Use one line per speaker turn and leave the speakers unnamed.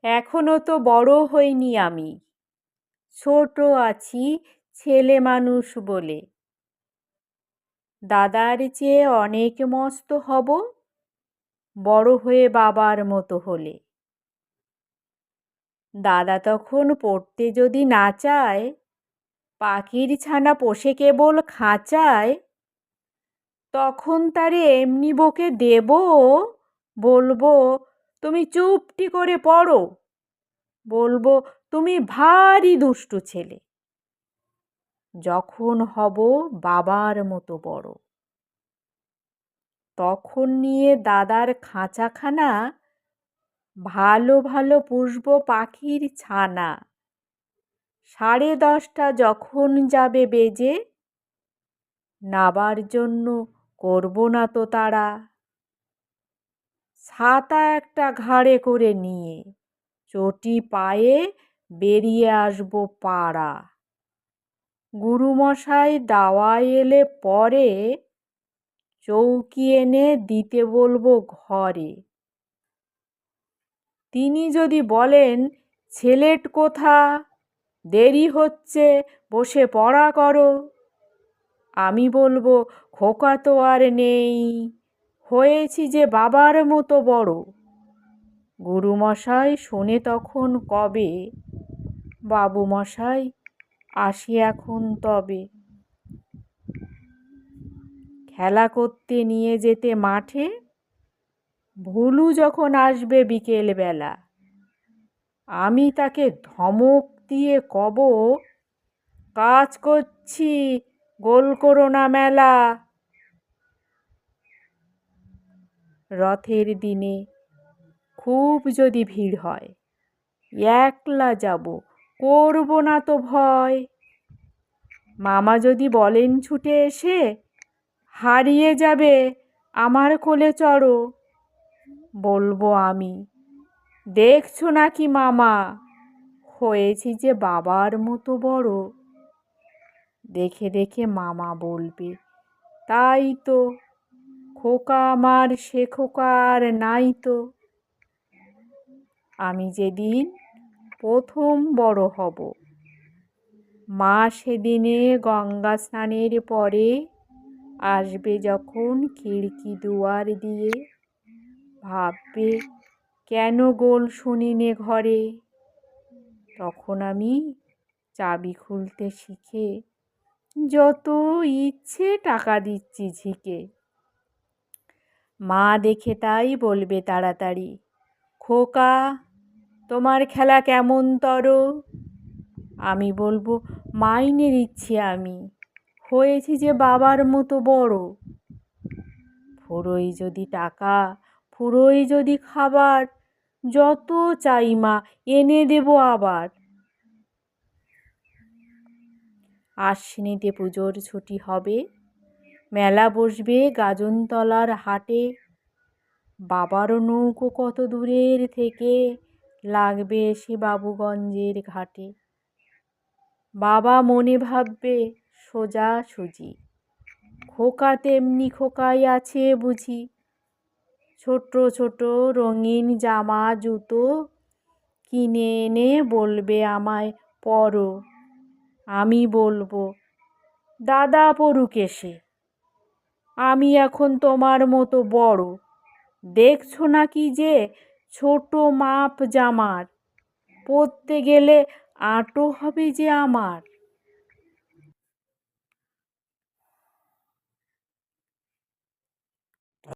এখনো তো বড় হইনি আমি, ছোট আছি ছেলে মানুষ বলে। দাদার চেয়ে অনেক মস্ত হব, বড় হয়ে বাবার মতো হলে। দাদা তখন পড়তে যদি না চায়, পাখির ছানা পোষে কেবল খাঁচায়, তখন তারে এমনি বকে দেব, বলবো তুমি চুপটি করে পড়ো, বলবো তুমি ভারী দুষ্টু ছেলে। যখন হব বাবার মতো বড়, তখন নিয়ে দাদার খাঁচাখানা ভালো ভালো পুষবো পাখির ছানা। 10:30 যখন যাবে বেজে, নাবার জন্য করব না তো তাড়া। ছাতা একটা ঘাড়ে করে নিয়ে চটি পায়ে বেরিয়ে আসবো পাড়া। গুরুমশাই দাওয়ায় এলে পরে চৌকি এনে দিতে বলবো ঘরে। তিনি যদি বলেন ছেলেট কোথা, দেরি হচ্ছে বসে পড়া করো, আমি বলবো খোকা তো আর নেই, হয়েছি যে বাবার মতো বড়। গুরুমশাই শোনে তখন কবে, বাবুমশাই আসি এখন তবে। খেলা করতে নিয়ে যেতে মাঠে, ভুলু যখন আসবে বিকেল বেলা, আমি তাকে ধমক দিয়ে কব, কাজ করছি গোল করো না মেলা। রথের দিনে খুব যদি ভিড় হয়, একলা যাব, করব না তো ভয়। মামা যদি বলেন ছুটে এসে, হারিয়ে যাবে আমার কোলে চড়ো, বলবো আমি দেখছো নাকি মামা, হয়েছি যে বাবার মতো বড়। দেখে দেখে মামা বলবে, তাই তো, খোকা আমার সে খোকা আর নাই তো। আমি যেদিন প্রথম বড় হব, মা সেদিনে গঙ্গা স্নানের পরে আসবে যখন খিড়কি দুয়ার দিয়ে, ভাববে কেন গোল শুনিনে ঘরে। তখন আমি চাবি খুলতে শিখে যত ইচ্ছে টাকা দিচ্ছি ঝিকে। মা দেখে তাই বলবে তাড়াতাড়ি, খোকা তোমার খেলা কেমন তর। আমি বলবো মাইনে দিচ্ছি আমি, হয়েছি যে বাবার মতো বড়। ফুরোই যদি টাকা, ফুরোই যদি খাবার, যত চাই মা এনে দেব আবার। আশ্বিনীতে পুজোর ছুটি হবে, মেলা বসবে গাজনতলার হাটে। বাবারও নৌকো কত দূরের থেকে লাগবে এসে বাবুগঞ্জের ঘাটে। বাবা মনে ভাববে সোজাসুজি, খোকা তেমনি খোকাই আছে বুঝি। ছোট ছোট রঙিন জামা জুতো কিনে এনে বলবে আমায় পরো। আমি বলবো দাদা পড়ুক এসে, আমি এখন তোমার মতো বড়। দেখছো নাকি যে ছোট মাপ জামার, পরতে গেলে আঁটো হবে যে আমার।